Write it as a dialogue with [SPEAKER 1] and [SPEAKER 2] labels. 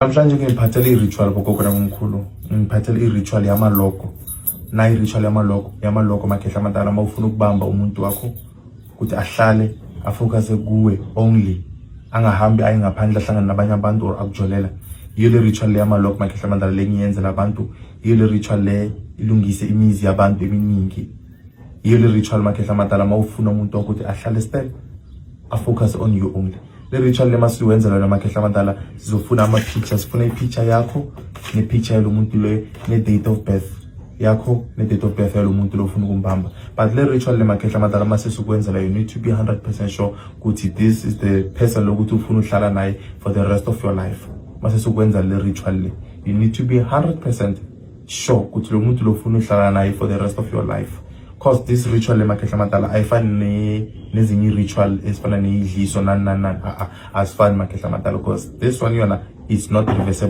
[SPEAKER 1] Namhlanje ngiphathele i-ritual bogogo namkhulu. Ngiphathele i-ritual yamaloko. Na i-ritual yamaloko makhehla amadala mawufuna ukubamba umuntu wakho ukuthi ahlale afocus kuwe only. Angahambi aye ngaphandle ahlangana nabanye abantu or akujolela. Yiyo le ritual yamaloko makhehla amadala lengiyenzela abantu. Yiyo le ritual le ilungise imizi yabantu eminingi. Yiyo le ritual makhehla amadala mawufuna umuntu wakho ukuthi ahlale still afocus on you only. Le ritual lema siwenzela noma makhehla amadala sizofuna ama pictures, sifuna i-picture yakho ne-picture yalo muntu le ne-date of birth yakho ne-date of birth yalo muntu lo ufuna ukumbamba. But le ritual lema makhehla amadala mase sikwenzela, you need to be 100% sure ukuthi this is the person lokuthi ufuna uhlala naye for the rest of your life. Mase sikwenza le ritual le, you need to be 100% sure ukuthi lo muntu lo ufuna uhlala naye for the rest of your life. Cause this ritual makhehla amadala ayifani nezinye ritual esifana neidliso asifani makhehla amadala, because this one yona is not reversible.